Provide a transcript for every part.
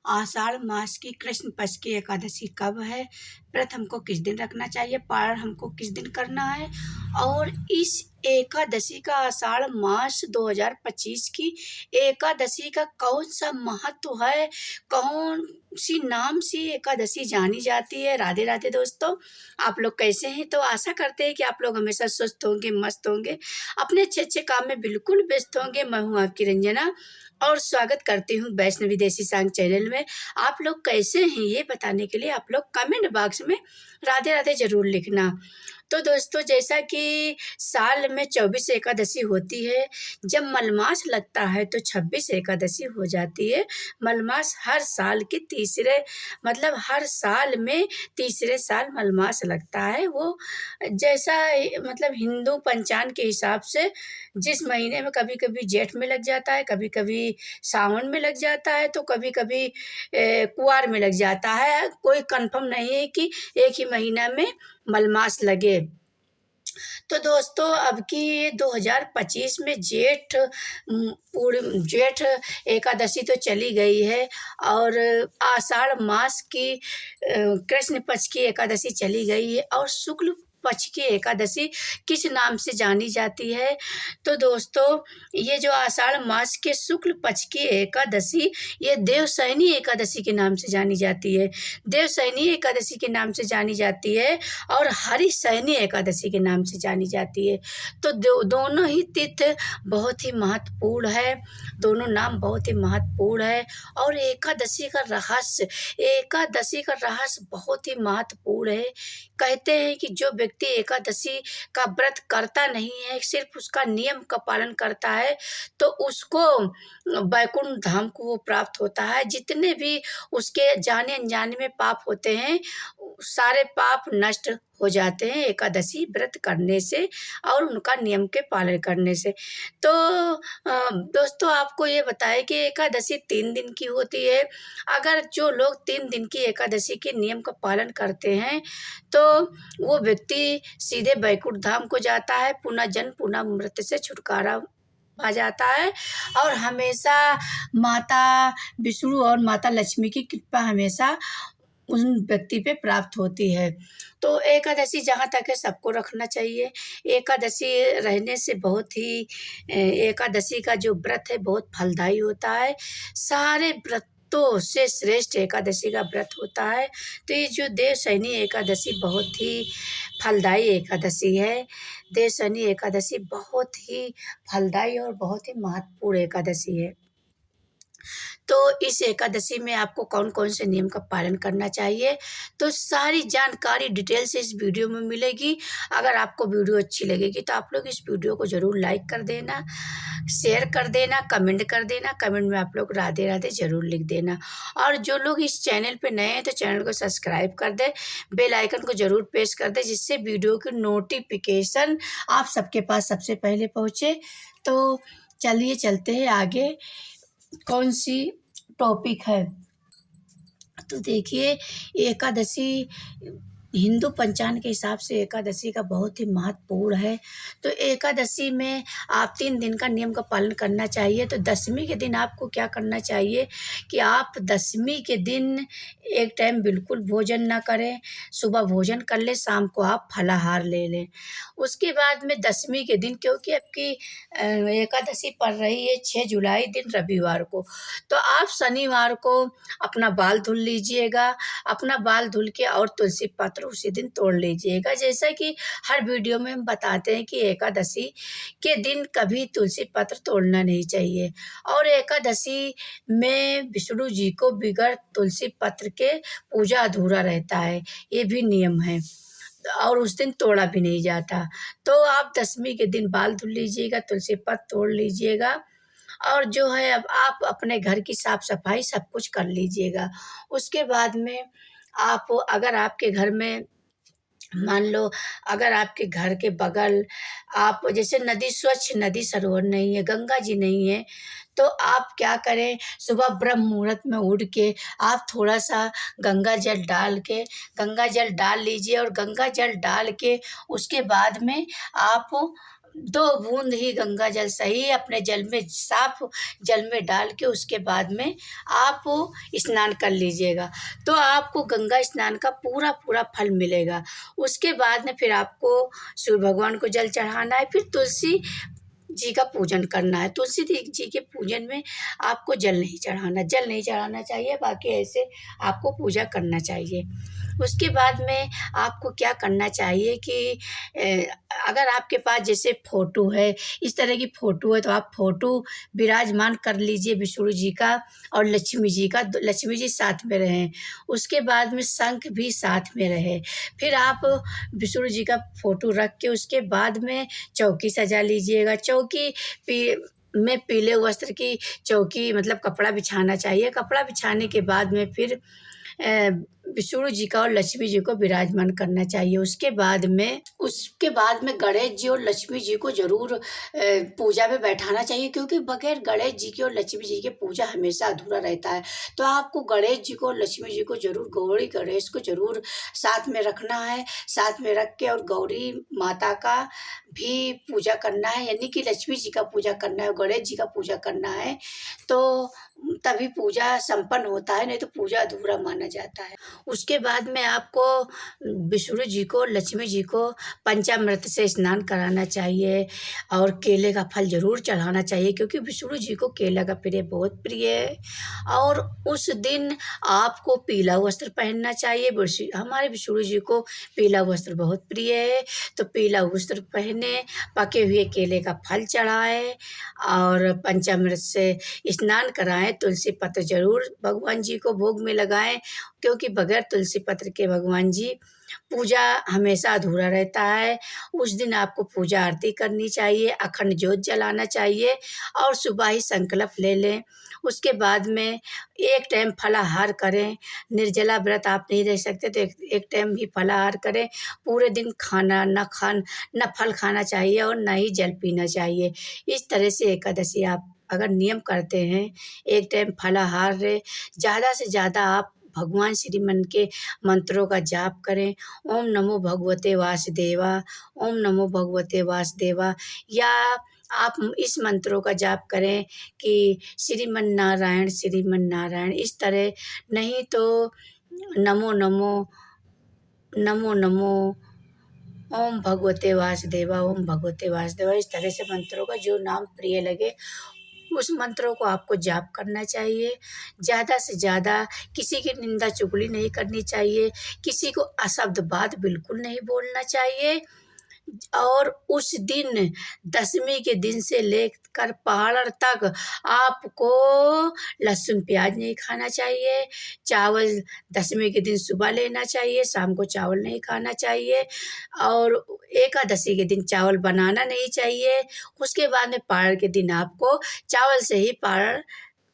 आषाढ़ मास की कृष्ण पक्ष की एकादशी कब है, व्रत हमको किस दिन रखना चाहिए, पारण हमको किस दिन करना है, और इस एकादशी का आषाढ़ मास 2025 की एकादशी का कौन सा महत्व है, कौन सी नाम से एकादशी जानी जाती है। राधे राधे दोस्तों, आप लोग कैसे हैं? तो आशा करते हैं कि आप लोग हमेशा स्वस्थ होंगे, मस्त होंगे, अपने अच्छे अच्छे काम में बिल्कुल व्यस्त होंगे। मैं हूँ आपकी रंजना और स्वागत करती हूँ वैष्णवी देसी सांग चैनल में। आप लोग कैसे हैं ये बताने के लिए आप लोग कमेंट बॉक्स में राधे राधे जरूर लिखना। तो दोस्तों, जैसा कि साल में 24 एकादशी होती है, जब मलमास लगता है तो 26 एकादशी हो जाती है। मलमास हर साल के तीसरे मतलब हर साल में तीसरे साल मलमास लगता है। वो जैसा मतलब हिंदू पंचांग के हिसाब से जिस महीने में कभी कभी जेठ में लग जाता है, कभी कभी सावन में लग जाता है, तो कभी कभी कुआर में लग जाता है। कोई कंफर्म नहीं है कि एक ही महीना में मलमास लगे। तो दोस्तों, अब की 2025 में जेठ एकादशी तो चली गई है और आषाढ़ मास की कृष्ण पक्ष की एकादशी चली गई है और शुक्ल पक्ष की एकादशी किस नाम से जानी जाती है। तो दोस्तों, ये जो आषाढ़ मास के शुक्ल पक्ष की एकादशी ये देवशयनी एकादशी के नाम से जानी जाती है। देवशयनी एकादशी के नाम से जानी जाती है और हरिशयनी एकादशी के नाम से जानी जाती है। तो दोनों ही तिथि बहुत ही महत्वपूर्ण है, दोनों नाम बहुत ही महत्वपूर्ण है। और एकादशी का रहस्य बहुत ही महत्वपूर्ण है। कहते हैं कि जो व्यक्ति एकादशी का व्रत करता नहीं है, सिर्फ उसका नियम का पालन करता है, तो उसको वैकुंठ धाम को वो प्राप्त होता है। जितने भी उसके जाने अनजाने में पाप होते हैं, सारे पाप नष्ट हो जाते हैं एकादशी व्रत करने से और उनका नियम के पालन करने से। तो दोस्तों, आपको ये बताएं कि एकादशी 3 दिन की होती है। अगर जो लोग 3 दिन की एकादशी के नियम का पालन करते हैं, तो वो व्यक्ति सीधे वैकुंठ धाम को जाता है, पुनः जन्म पुनः मृत्यु से छुटकारा पा जाता है और हमेशा माता विष्णु और माता लक्ष्मी की कृपा हमेशा उस व्यक्ति पे प्राप्त होती है। तो एकादशी जहाँ तक है सबको रखना चाहिए। एकादशी रहने से बहुत ही एकादशी का जो व्रत है बहुत फलदायी होता है। सारे व्रतों से श्रेष्ठ एकादशी का व्रत होता है। तो ये जो देवशयनी एकादशी बहुत ही फलदायी एकादशी है। देवशयनी एकादशी बहुत ही फलदायी और बहुत ही महत्वपूर्ण एकादशी है। तो इस एकादशी में आपको कौन कौन से नियम का पालन करना चाहिए, तो सारी जानकारी डिटेल से इस वीडियो में मिलेगी। अगर आपको वीडियो अच्छी लगेगी तो आप लोग इस वीडियो को ज़रूर लाइक कर देना, शेयर कर देना, कमेंट कर देना। कमेंट में आप लोग राधे राधे ज़रूर लिख देना। और जो लोग इस चैनल पे नए हैं तो चैनल को सब्सक्राइब कर दे, बेल आइकन को ज़रूर प्रेस कर दे, जिससे वीडियो की नोटिफिकेशन आप सबके पास सबसे पहले पहुँचे। तो चलिए चलते हैं आगे, कौन सी टॉपिक है। तो देखिए, एकादशी हिंदू पंचांग के हिसाब से एकादशी का बहुत ही महत्वपूर्ण है। तो एकादशी में आप 3 दिन का नियम का पालन करना चाहिए। तो दशमी के दिन आपको क्या करना चाहिए कि आप दशमी के दिन एक टाइम बिल्कुल भोजन ना करें, सुबह भोजन कर लें, शाम को आप फलाहार ले लें। उसके बाद में दशमी के दिन, क्योंकि आपकी एकादशी पड़ रही है 6 जुलाई दिन रविवार को, तो आप शनिवार को अपना बाल धुल लीजिएगा। अपना बाल धुल के और तुलसी पत्र उसी दिन तोड़ लीजिएगा। जैसा कि हर वीडियो में हम बताते हैं कि एकादशी के दिन कभी तुलसी पत्र तोड़ना नहीं चाहिए और एकादशी में विष्णु जी को बिगड़ तुलसी पत्र के पूजा अधूरा रहता है, ये भी नियम है और उस दिन तोड़ा भी नहीं जाता। तो आप दशमी के दिन बाल धुल लीजिएगा, तुलसी पत्र तोड़ लीजिएगा और जो है अब आप अपने घर की साफ सफाई सब कुछ कर लीजिएगा। उसके बाद में आप, अगर आपके घर में मान लो, अगर आपके घर के बगल आप जैसे नदी, स्वच्छ नदी सरोवर नहीं है, गंगा जी नहीं है, तो आप क्या करें, सुबह ब्रह्म मुहूर्त में उठ के आप थोड़ा सा गंगा जल डाल लीजिए और गंगा जल डाल के उसके बाद में आप 2 बूंद ही गंगा जल सही, अपने जल में साफ जल में डाल के उसके बाद में आप स्नान कर लीजिएगा, तो आपको गंगा स्नान का पूरा पूरा फल मिलेगा। उसके बाद में फिर आपको सूर्य भगवान को जल चढ़ाना है, फिर तुलसी जी का पूजन करना है। तुलसी जी के पूजन में आपको जल नहीं चढ़ाना चाहिए, बाकी ऐसे आपको पूजा करना चाहिए। उसके बाद में आपको क्या करना चाहिए कि अगर आपके पास जैसे फ़ोटो है, इस तरह की फ़ोटो है, तो आप फ़ोटो विराजमान कर लीजिए विष्णु जी का और लक्ष्मी जी का, लक्ष्मी जी साथ में रहें। उसके बाद में शंख भी साथ में रहे। फिर आप विष्णु जी का फ़ोटो रख के उसके बाद में चौकी सजा लीजिएगा। चौकी में पीले वस्त्र की चौकी मतलब कपड़ा बिछाना चाहिए। कपड़ा बिछाने के बाद में फिर विष्णु जी का और लक्ष्मी जी को विराजमान करना चाहिए। उसके बाद में गणेश जी और लक्ष्मी जी को जरूर पूजा में बैठाना चाहिए, क्योंकि बगैर गणेश जी की और लक्ष्मी जी के पूजा हमेशा अधूरा रहता है। तो आपको गणेश जी को और लक्ष्मी जी को जरूर, गौरी गणेश को जरूर साथ में रखना है। साथ में रख के और गौरी माता का भी पूजा करना है, यानी कि लक्ष्मी जी का पूजा करना है, गणेश जी का पूजा करना है, तो तभी पूजा संपन्न होता है, नहीं तो पूजा अधूरा माना जाता है। उसके बाद में आपको विष्णु जी को, लक्ष्मी जी को पंचामृत से स्नान कराना चाहिए और केले का फल जरूर चढ़ाना चाहिए, क्योंकि विष्णु जी को केला का पेड़ बहुत प्रिय है। और उस दिन आपको पीला वस्त्र पहनना चाहिए। हमारे विष्णु जी को पीला वस्त्र बहुत प्रिय है, तो पीला वस्त्र पहने, पके हुए केले का फल चढ़ाएं और पंचामृत से स्नान कराएं। तुलसी पत्र जरूर भगवान जी को भोग में लगाएं, क्योंकि बगैर तुलसी पत्र के भगवान जी पूजा हमेशा अधूरा रहता है। उस दिन आपको पूजा आरती करनी चाहिए, अखंड ज्योत जलाना चाहिए और सुबह ही संकल्प ले लें। उसके बाद में एक टाइम फलाहार करें। निर्जला व्रत आप नहीं रह सकते, तो एक टाइम ही फलाहार करें। पूरे दिन खाना न फल खाना चाहिए और न ही जल पीना चाहिए। इस तरह से एकादशी आप अगर नियम करते हैं, एक टाइम फलाहार रहे, ज़्यादा से ज़्यादा आप भगवान श्रीमन के मंत्रों का जाप करें। ओम नमो भगवते वासुदेवा, ओम नमो भगवते वासुदेवा, या आप इस मंत्रों का जाप करें कि श्रीमन नारायण, इस तरह। नहीं तो नमो नमो नमो नमो ओम भगवते वासुदेवा, ओम भगवते वासुदेवा, इस तरह से मंत्रों का जो नाम प्रिय लगे उस मंत्रों को आपको जाप करना चाहिए। ज़्यादा से ज़्यादा किसी की निंदा चुगली नहीं करनी चाहिए, किसी को अशब्द बात बिल्कुल नहीं बोलना चाहिए। और उस दिन दशमी के दिन से लेकर पहाड़ तक आपको लहसुन प्याज नहीं खाना चाहिए। चावल दशमी के दिन सुबह लेना चाहिए, शाम को चावल नहीं खाना चाहिए। और एकादशी के दिन चावल बनाना नहीं चाहिए। उसके बाद में पहाड़ के दिन आपको चावल से ही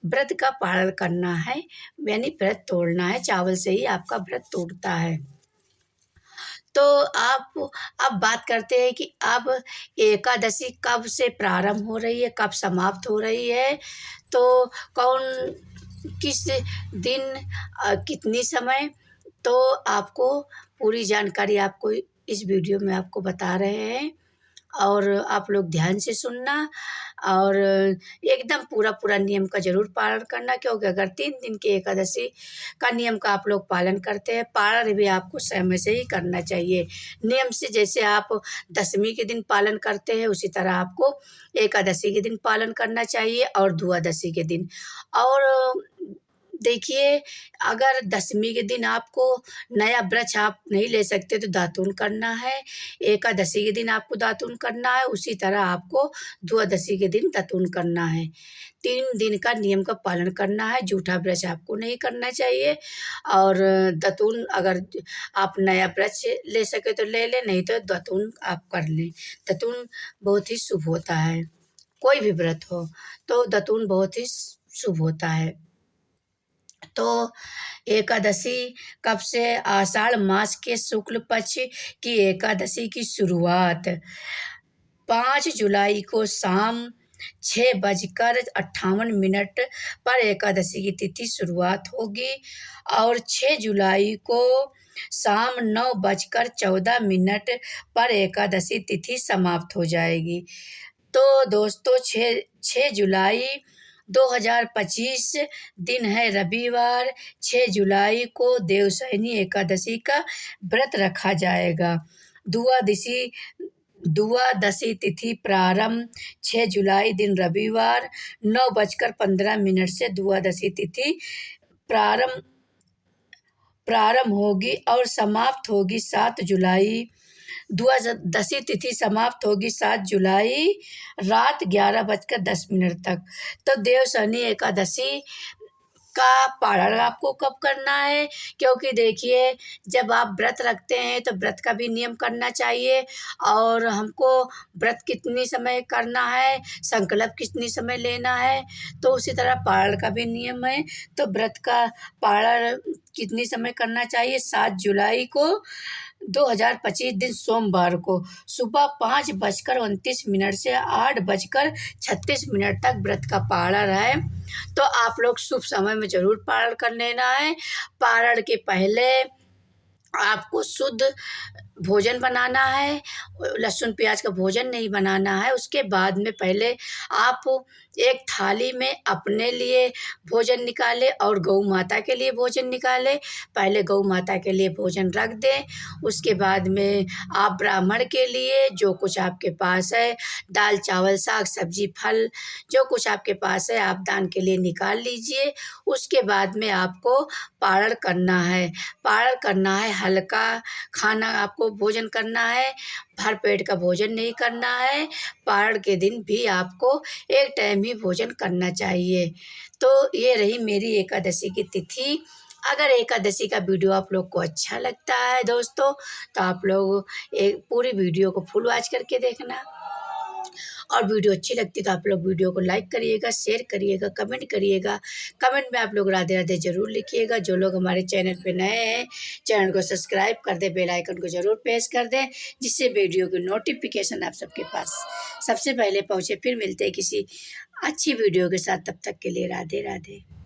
व्रत का पारण करना है, यानी व्रत तोड़ना है। चावल से ही आपका व्रत टूटता है। तो आप अब बात करते हैं कि अब एकादशी कब से प्रारंभ हो रही है, कब समाप्त हो रही है, तो कौन किस दिन कितनी समय, तो आपको पूरी जानकारी आपको इस वीडियो में आपको बता रहे हैं और आप लोग ध्यान से सुनना और एकदम पूरा नियम का ज़रूर पालन करना, क्योंकि अगर 3 दिन की एकादशी का नियम का आप लोग पालन करते हैं, पालन भी आपको समय से ही करना चाहिए। नियम से जैसे आप दशमी के दिन पालन करते हैं, उसी तरह आपको एकादशी के दिन पालन करना चाहिए और द्वादशी के दिन। और देखिए, अगर दशमी के दिन आपको नया वृक्ष आप नहीं ले सकते तो दातून करना है। एकादशी के दिन आपको दातून करना है, उसी तरह आपको द्वादशी के दिन दातून करना है। 3 दिन का नियम का पालन करना है। जूठा वृक्ष आपको नहीं करना चाहिए और दातून अगर आप नया वृक्ष ले सके तो ले लें, नहीं तो दातून आप कर लें। दातून बहुत ही शुभ होता है, कोई भी व्रत हो तो दातून बहुत ही शुभ होता है। तो एकादशी कब से? आषाढ़ मास के शुक्ल पक्ष की एकादशी की शुरुआत 5 जुलाई को शाम 6:58 पर एकादशी की तिथि शुरुआत होगी और 6 जुलाई को शाम 9:14 पर एकादशी तिथि समाप्त हो जाएगी। तो दोस्तों 6 जुलाई 2025 दिन है रविवार। 6 जुलाई को देवशयनी एकादशी का व्रत रखा जाएगा। द्वादशी तिथि प्रारंभ 6 जुलाई दिन रविवार 9:15 से द्वादशी तिथि प्रारंभ होगी और समाप्त होगी 7 जुलाई। द्वादशी तिथि समाप्त होगी 7 जुलाई रात 11:10 तक। तो देवशयनी एकादशी का पारण आपको कब करना है, क्योंकि देखिए जब आप व्रत रखते हैं तो व्रत का भी नियम करना चाहिए और हमको व्रत कितनी समय करना है, संकल्प कितनी समय लेना है, तो उसी तरह पारण का भी नियम है। तो व्रत का पारण कितनी समय करना चाहिए, 7 जुलाई को 2025 दिन सोमवार को सुबह 5:29 से 8:36 तक व्रत का पारण है। तो आप लोग शुभ समय में जरूर पारण कर लेना है। पारण के पहले आपको शुद्ध भोजन बनाना है, लहसुन प्याज का भोजन नहीं बनाना है। उसके बाद में पहले आप एक थाली में अपने लिए भोजन निकालें और गौ माता के लिए भोजन निकालें। पहले गौ माता के लिए भोजन रख दें, उसके बाद में आप ब्राह्मण के लिए जो कुछ आपके पास है, दाल चावल साग सब्जी फल जो कुछ आपके पास है आप दान के लिए निकाल लीजिए। उसके बाद में आपको पारण करना है। पारण करना है, हल्का खाना आपको भोजन करना है, भर पेट का भोजन नहीं करना है। पारण के दिन भी आपको एक टाइम ही भोजन करना चाहिए। तो ये रही मेरी एकादशी की तिथि। अगर एकादशी का वीडियो आप लोग को अच्छा लगता है दोस्तों, तो आप लोग एक पूरी वीडियो को फुल वॉच करके देखना, और वीडियो अच्छी लगती तो आप लोग वीडियो को लाइक करिएगा, शेयर करिएगा, कमेंट करिएगा। कमेंट में आप लोग राधे राधे जरूर लिखिएगा। जो लोग हमारे चैनल पे नए हैं, चैनल को सब्सक्राइब कर दें, बेल आइकन को जरूर प्रेस कर दें, जिससे वीडियो की नोटिफिकेशन आप सबके पास सबसे पहले पहुँचे। फिर मिलते हैं किसी अच्छी वीडियो के साथ, तब तक के लिए राधे राधे।